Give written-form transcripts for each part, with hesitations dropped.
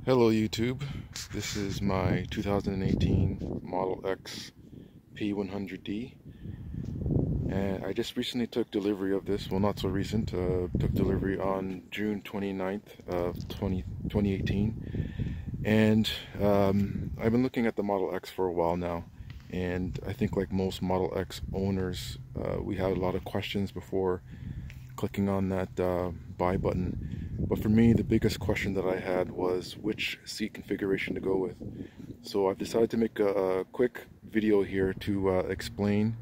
Hello YouTube, this is my 2018 Model X P100D, and I just recently took delivery of this. Well, not so recent, took delivery on June 29th of 2018, and I've been looking at the Model X for a while now, and I think like most Model X owners, we had a lot of questions before clicking on that buy button. But for me, the biggest question that I had was which seat configuration to go with. So I've decided to make a quick video here to explain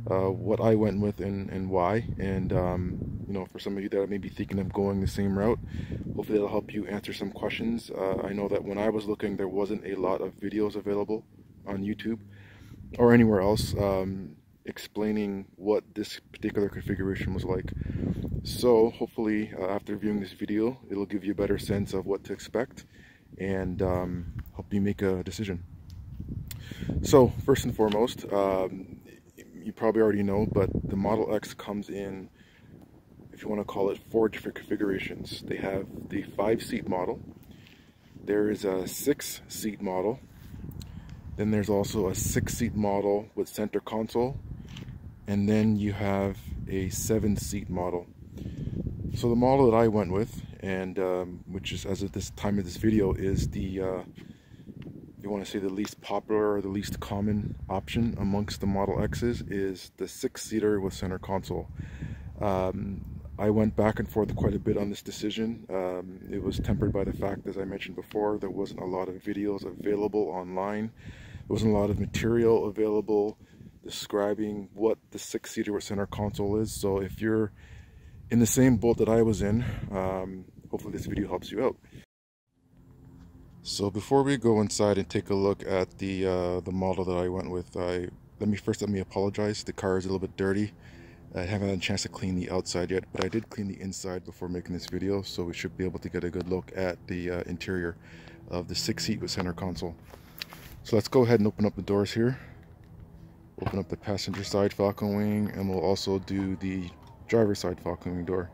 what I went with and why. And you know, for some of you that may be thinking of going the same route, hopefully that'll help you answer some questions. I know that when I was looking, there wasn't a lot of videos available on YouTube or anywhere else explaining what this particular configuration was like. So hopefully after viewing this video, it'll give you a better sense of what to expect and help you make a decision. So first and foremost, you probably already know, but the Model X comes in, if you want to call it, 4 different configurations. They have the 5-seat model, there is a 6-seat model, then there's also a 6-seat model with center console, and then you have a 7-seat model. So the model that I went with, and which is, as of this time of this video, is the, if you want to say the least popular or the least common option amongst the Model X's, is the 6-seater with center console. I went back and forth quite a bit on this decision. It was tempered by the fact, as I mentioned before, there wasn't a lot of videos available online. There wasn't a lot of material available describing what the 6-seater with center console is. So if you're in the same boat that I was in, hopefully this video helps you out. So before we go inside and take a look at the model that I went with, let me apologize. The car is a little bit dirty. I haven't had a chance to clean the outside yet, but I did clean the inside before making this video, so we should be able to get a good look at the interior of the 6-seat with center console. So let's go ahead and open up the doors here. Open up the passenger side falcon wing, and we'll also do the driver's side falcon wing door.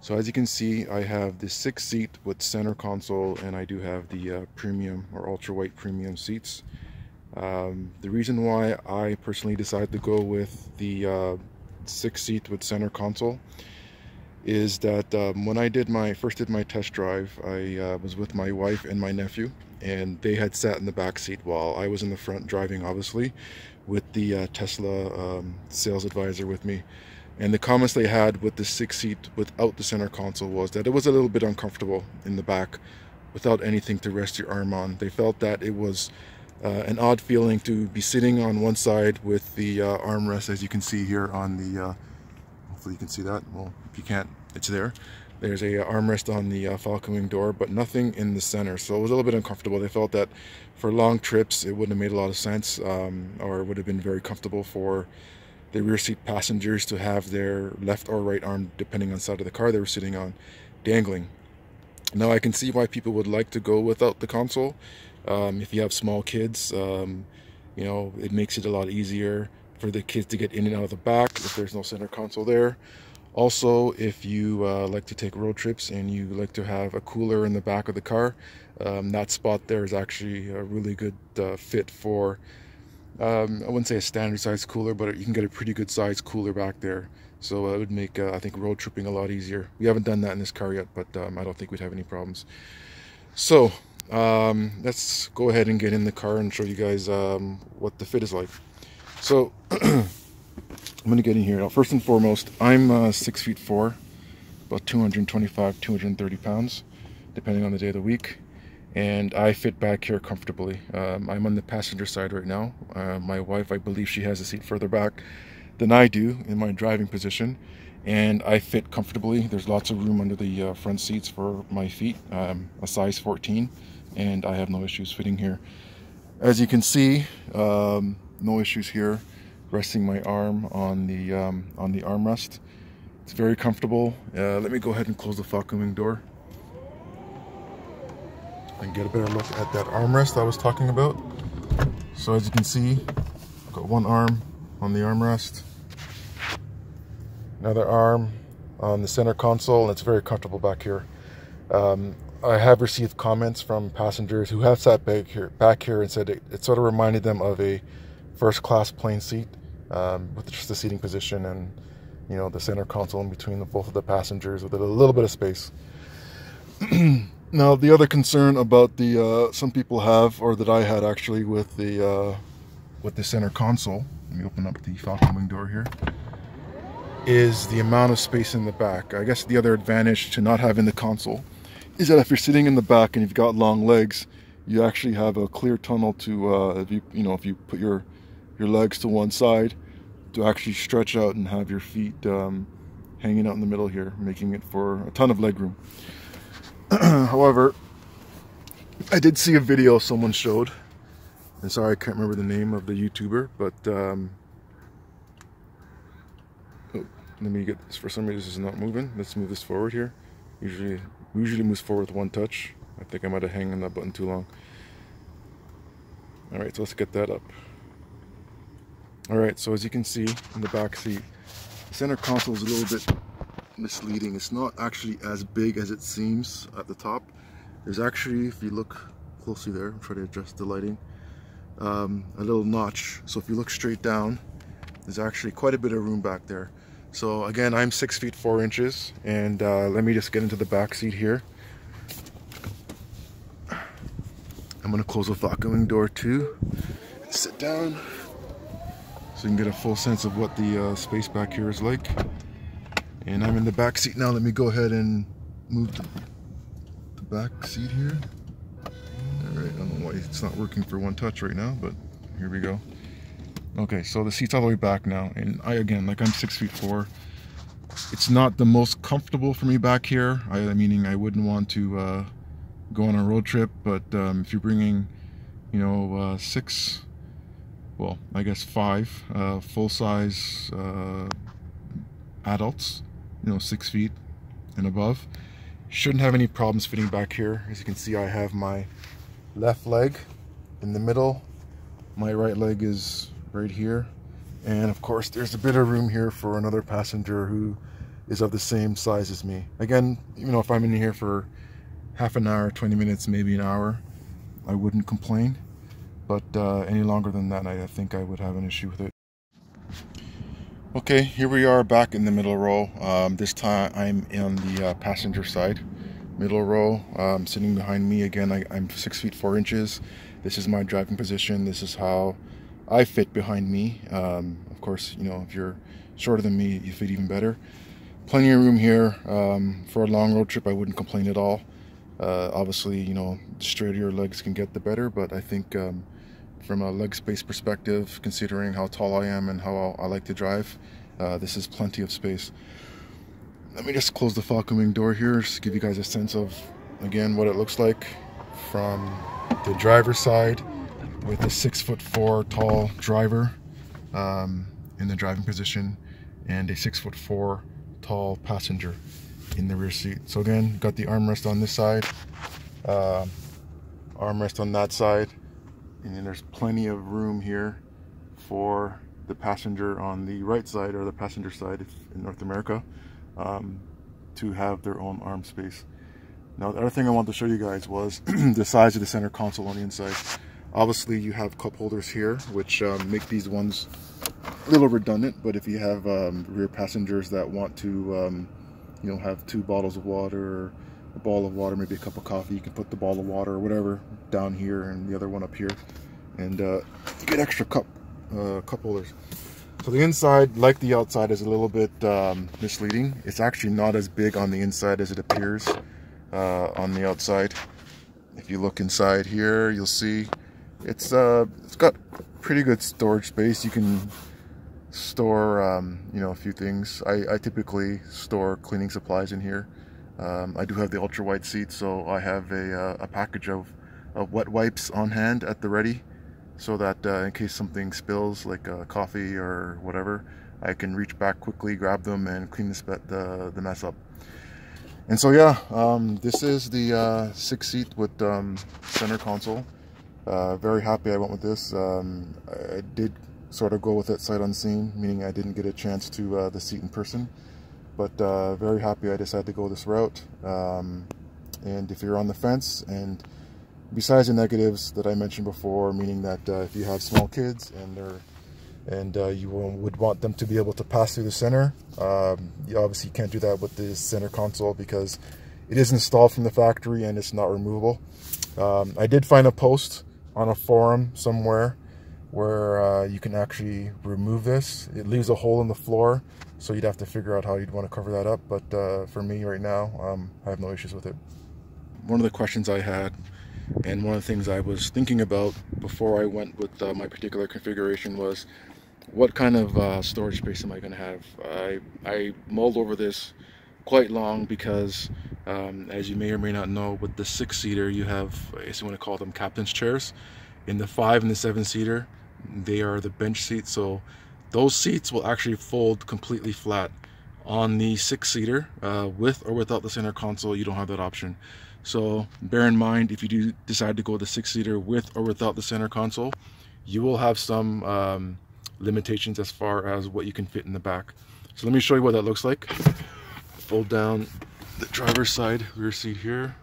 So as you can see, I have the 6-seat with center console, and I do have the premium or ultra white premium seats. The reason why I personally decided to go with the 6-seat with center console is that when I first did my test drive, I was with my wife and my nephew, and they had sat in the back seat while I was in the front driving, obviously, with the Tesla sales advisor with me. And the comments they had with the 6-seat without the center console was that it was a little bit uncomfortable in the back without anything to rest your arm on. They felt that it was an odd feeling to be sitting on one side with the armrest, as you can see here on the, hopefully you can see that. Well, if you can't, it's there. There's a armrest on the falcon wing door, but nothing in the center. So it was a little bit uncomfortable. They felt that for long trips, it wouldn't have made a lot of sense, or it would have been very comfortable for the rear seat passengers to have their left or right arm, depending on the side of the car they were sitting on, dangling. Now I can see why people would like to go without the console. If you have small kids, you know, it makes it a lot easier for the kids to get in and out of the back if there's no center console there. Also, if you like to take road trips and you like to have a cooler in the back of the car, that spot there is actually a really good fit for, I wouldn't say a standard size cooler, but you can get a pretty good size cooler back there. So it would make, I think, road tripping a lot easier. We haven't done that in this car yet, but I don't think we'd have any problems. So let's go ahead and get in the car and show you guys what the fit is like. So I'm going to get in here. Now, first and foremost, I'm 6'4", about 225, 230 pounds, depending on the day of the week. And I fit back here comfortably. I'm on the passenger side right now. My wife, I believe she has a seat further back than I do in my driving position. And I fit comfortably. There's lots of room under the front seats for my feet, a size 14. And I have no issues fitting here. As you can see, no issues here. Resting my arm on the armrest. It's very comfortable. Let me go ahead and close the falcon wing door and get a better look at that armrest I was talking about. So as you can see, I've got one arm on the armrest, another arm on the center console, and it's very comfortable back here. I have received comments from passengers who have sat back here and said it sort of reminded them of a first-class plane seat, with just the seating position and, you know, the center console in between both of the passengers with a little bit of space. Now, the other concern about the some people have, or that I had actually, with the center console. Let me open up the Falcon Wing door here. Is the amount of space in the back. I guess the other advantage to not having the console is that if you're sitting in the back and you've got long legs, you actually have a clear tunnel to if you put your legs to one side, to actually stretch out and have your feet hanging out in the middle here, making it for a ton of leg room. However, I did see a video someone showed, and sorry I can't remember the name of the YouTuber, but let me get this. For some reason this is not moving. Let's move this forward here. Usually moves forward with one touch. I think I might have hung on that button too long. Alright, so let's get that up. Alright, so as you can see in the back seat, the center console is a little bit misleading. It's not actually as big as it seems at the top. There's actually, if you look closely there, I'm trying to adjust the lighting, a little notch. So if you look straight down, there's actually quite a bit of room back there. So again, I'm 6 feet 4 inches, and let me just get into the back seat here. I'm gonna close the Falcon Wing door too and sit down so you can get a full sense of what the space back here is like. And I'm in the back seat now. Let me go ahead and move the back seat here. Alright, I don't know why it's not working for one touch right now, but here we go. Okay, so the seat's all the way back now, and again, like, I'm 6 feet 4. It's not the most comfortable for me back here. Meaning I wouldn't want to go on a road trip, but if you're bringing, you know, 6, well, I guess 5 full-size adults, you know, 6 feet and above, shouldn't have any problems fitting back here. As you can see, I have my left leg in the middle, my right leg is right here, and of course there's a bit of room here for another passenger who is of the same size as me. Again, you know, if I'm in here for half an hour, 20 minutes, maybe an hour, I wouldn't complain, but any longer than that, I think I would have an issue with it. Okay, here we are back in the middle row. This time I'm on the passenger side, middle row. Sitting behind me again, I'm 6 feet 4 inches. This is my driving position. This is how I fit behind me. Of course, you know, if you're shorter than me, you fit even better. Plenty of room here. For a long road trip, I wouldn't complain at all. Obviously, you know, the straighter your legs can get, the better, but I think from a leg space perspective, considering how tall I am and how I like to drive, this is plenty of space. Let me just close the Falcon Wing door here, just to give you guys a sense of, again, what it looks like from the driver's side, with a 6 foot 4 tall driver in the driving position, and a 6 foot 4 tall passenger in the rear seat. So again, got the armrest on this side, armrest on that side, and then there's plenty of room here for the passenger on the right side, or the passenger side in North America, to have their own arm space. Now, the other thing I wanted to show you guys was the size of the center console on the inside. Obviously, you have cup holders here, which make these ones a little redundant, but if you have rear passengers that want to you know, have 2 bottles of water, or a bottle of water, maybe a cup of coffee, you can put the bottle of water or whatever down here and the other one up here, and you get extra cup holders. So the inside, like the outside, is a little bit misleading. It's actually not as big on the inside as it appears on the outside. If you look inside here, you'll see it's got pretty good storage space. You can store you know, a few things. I typically store cleaning supplies in here. I do have the ultra wide seat, so I have a package of wet wipes on hand at the ready, so that in case something spills, like coffee or whatever, I can reach back quickly, grab them, and clean the mess up. And so yeah, this is the 6th seat with center console. Very happy I went with this. I did sort of go with it sight unseen, meaning I didn't get a chance to the seat in person, but very happy I decided to go this route. and if you're on the fence. And besides the negatives that I mentioned before, meaning that if you have small kids and you would want them to be able to pass through the center, you obviously can't do that with the center console because it is installed from the factory and it's not removable. I did find a post on a forum somewhere where you can actually remove this. It leaves a hole in the floor, so you'd have to figure out how you'd want to cover that up. But for me right now, I have no issues with it. One of the questions I had, and one of the things I was thinking about before I went with my particular configuration, was what kind of storage space am I going to have? I mulled over this quite long because as you may or may not know, with the 6-seater you have, I guess you want to call them captain's chairs. In the 5 and the 7-seater, they are the bench seats, so those seats will actually fold completely flat. On the 6-seater, with or without the center console, you don't have that option. So bear in mind, if you do decide to go with the 6-seater with or without the center console, you will have some limitations as far as what you can fit in the back. So let me show you what that looks like. Fold down the driver's side rear seat here.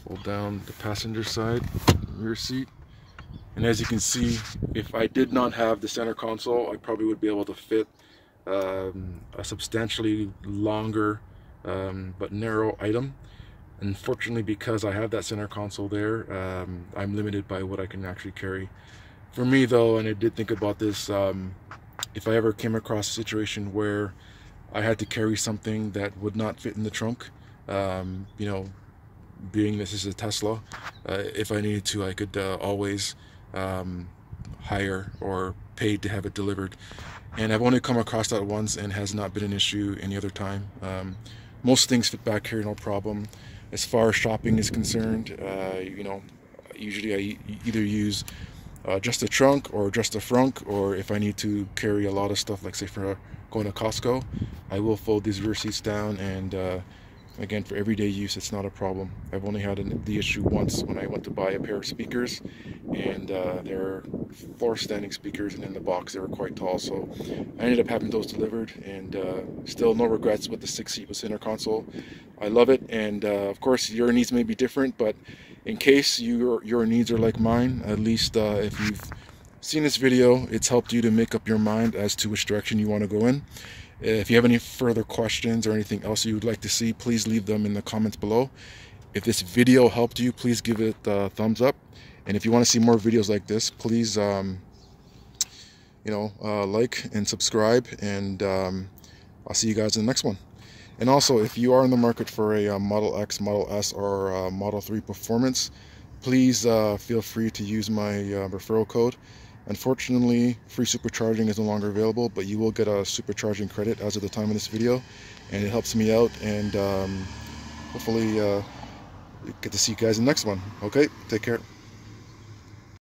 Fold down the passenger side rear seat. And as you can see, if I did not have the center console, I probably would be able to fit a substantially longer but narrow item. Unfortunately, because I have that center console there, I'm limited by what I can actually carry. For me though, and I did think about this, if I ever came across a situation where I had to carry something that would not fit in the trunk, you know, being this is a Tesla, if I needed to, I could always hire or pay to have it delivered. And I've only come across that once and has not been an issue any other time. Most things fit back here, no problem. As far as shopping is concerned, you know, usually I either use just a trunk or just a frunk, or if I need to carry a lot of stuff, like say for going to Costco, I will fold these rear seats down, and again, for everyday use, it's not a problem. I've only had the issue once when I went to buy a pair of speakers, and they're floor standing speakers, and in the box they were quite tall, so I ended up having those delivered, and still no regrets with the 6-seat with center console. I love it, and of course your needs may be different, but in case your needs are like mine, at least if you've seen this video, it's helped you to make up your mind as to which direction you want to go in. If you have any further questions or anything else you would like to see, please leave them in the comments below. If this video helped you, please give it a thumbs up. And if you want to see more videos like this, please you know, like and subscribe, and I'll see you guys in the next one. And also, if you are in the market for a Model X, Model S, or Model 3 Performance, please feel free to use my referral code. Unfortunately, free supercharging is no longer available, but you will get a supercharging credit as of the time of this video, and it helps me out, and hopefully get to see you guys in the next one. Okay, take care.